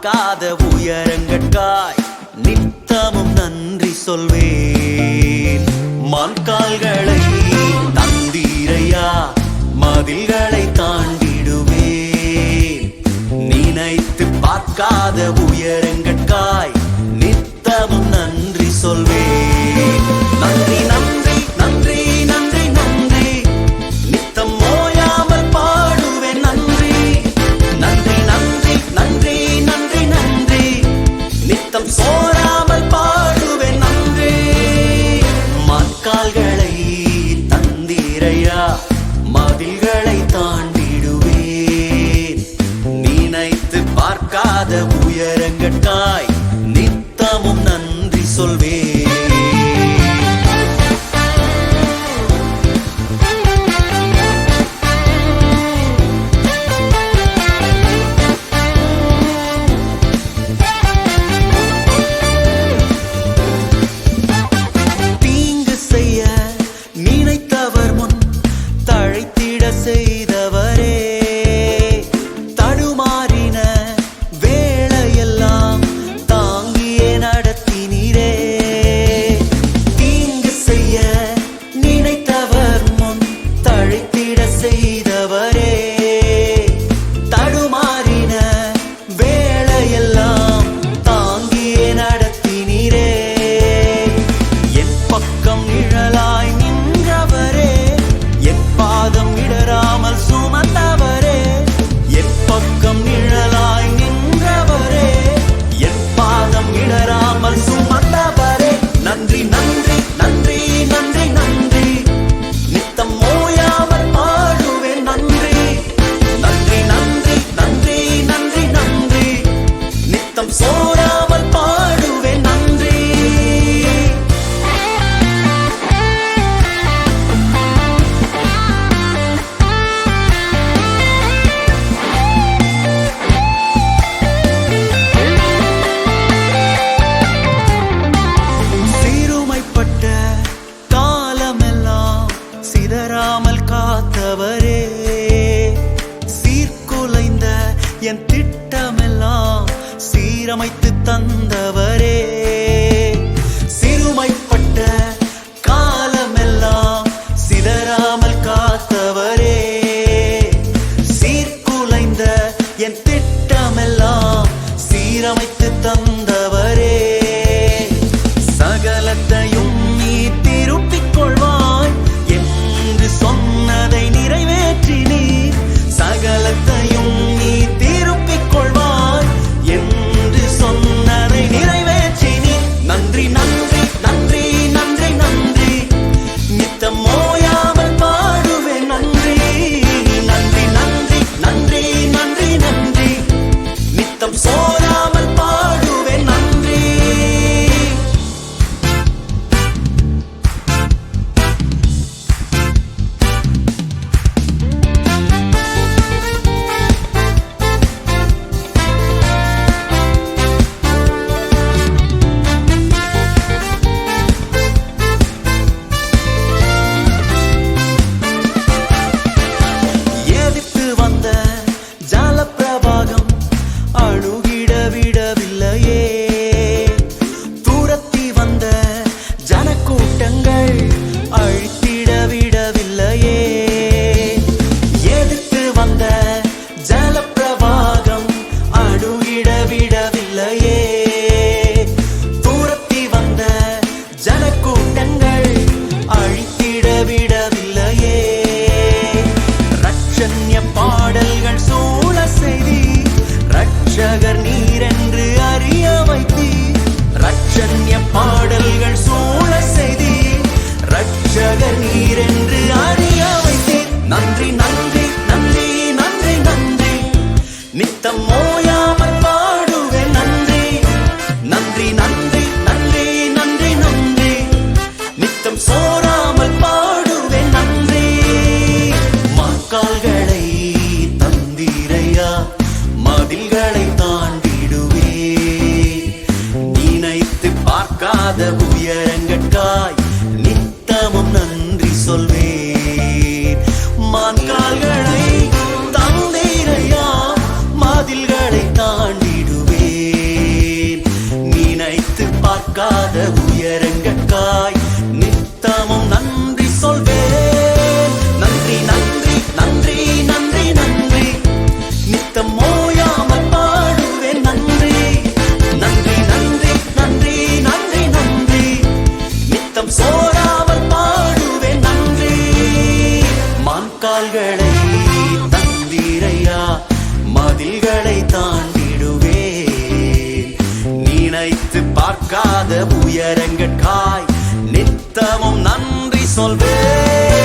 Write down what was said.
பார்க்காத உயரங்கட்காய் நித்தமும் நன்றி சொல்வேன். மான்கால்களை தந்தீரையா, மதில்களை தாண்டிடுவேன். நினைத்து பார்க்காத உயரங்கட்காய் நித்தமும் நன்றி சொல்வேன். நன்றி நன்றி நன்றி நன்றி நன்றி, நித்தம் ஓயாமல் பாடுவேன். நன்றி நன்றி நன்றி நன்றி நன்றி நன்றி, நித்தம் சோராமல் பாடுவேன். நன்றி. மான்கால்களை தந்தீரையா, மதில்களை தாண்டிடுவேன். நினைத்து பார்க்காத உயரங்கட்காய் நித்தமும் நன்றி சொல்வேன். செய்தவரே, தடுமாறின வேளையெல்லாம் தாங்கியே நடத்தினீரே. தீங்கு செய்ய நினைத்தவர் முன் தழைத்திட செய்தவரே, தடுமாறின வேளையெல்லாம் தாங்கியே நடத்தினீரே. என் பக்கம் நிழலாய் நின்றவரே, என் பாதம் இடராமல் சுமந்தவரே. என் பக்கம் நிழலாய் நின்றவரே, என் பாதம் இடராமல் சுமந்தவரே. நன்றி நன்றி நன்றி நன்றி நன்றி, நித்தம் ஓயாமல் பாடுவேன். நன்றி நன்றி நன்றி நன்றி நன்றி நன்றி, நித்தம் சோராமல் பாடுவேன். நன்றி. சிதறாமல் காத்தவரே, சீர்குலைந்த என் திட்டமெல்லாம் சீரமைத்து தந்தவரே. சிறுமைப்பட்ட காலமெல்லாம் சிதறாமல் காத்தவரே, சீர்குலைந்த என் திட்டமெல்லாம் சீரமைத்து தந்தவரே. சகலத்தையும் நீ திருப்பிக் கொள்வாய் என்று சொன்னதை நிறைவேற்றினீர். சகலத்தையும் நீ திருப்பிக் கொள்வாய் என்று சொன்னதை நிறைவேற்றினீர். நன்றி நன்றி நன்றி நன்றி நன்றி, நித்தம் ஓயாமல் பாடுவேன். நன்றி நன்றி நன்றி நன்றி நன்றி நன்றி, நித்தம் சோராமல் பாடுவேன். நன்றி. எதிர்த்து வந்த ஜலப்பிரவாகம் அணுகிட விடவில்லையே. துரத்தி வந்த ஜனக்கூட்டங்கள் அழித்திட விடவில்லையே. எதிர்த்து வந்த ஜலப்பிரவாகம் அணுகிட விடவில்லையே. துரத்தி வந்த ஜனக்கூட்டங்கள் அழித்திட விடவில்லையே. ரட்சண்ய பாடல்கள் சூழ செய்தி, ரட்சகர் நீரென்று அறிய வைத்தி. ரட்சண்ய பாடல்கள் சூழ செய்தி, ரட்சகர் நீரென்று அறிய வைத்தி. நன்றி நன்றி நன்றி நன்றி நன்றி, நித்தம் ஓயாமல் பாடுவேன். நன்றி நன்றி நன்றி நன்றி நன்றி நன்றி, நித்தம் சோராமல் பாடுவேன். நன்றி. மான்கால்களை தந்தீரையா, மதில்களை தாண்டிடுவேன். நினைத்து பார்க்காத உயரங்கட்காய் நித்தமும் நன்றி சொல்வேன். மான்கால்களை தந்தீரையா, மதில்களை தாண்டிடுவேன். பார்க்காத உயரங்கட்காய் நித்தமும் நன்றி சொல்வேன். நன்றி நன்றி நன்றி நன்றி நன்றி நித்தம் ஓயாமல் பாடுவேன். நன்றி நன்றி நன்றி நன்றி நன்றி நன்றி நித்தம் சோராமல் பாடுவேன். நன்றி மான்கால்களை தந்திரையா மதில்களை தாண்டிடுவேன். நினைத்து பார்க்காத உயரங்கட்காய் நித்தமும் நன்றி சொல்வேன்.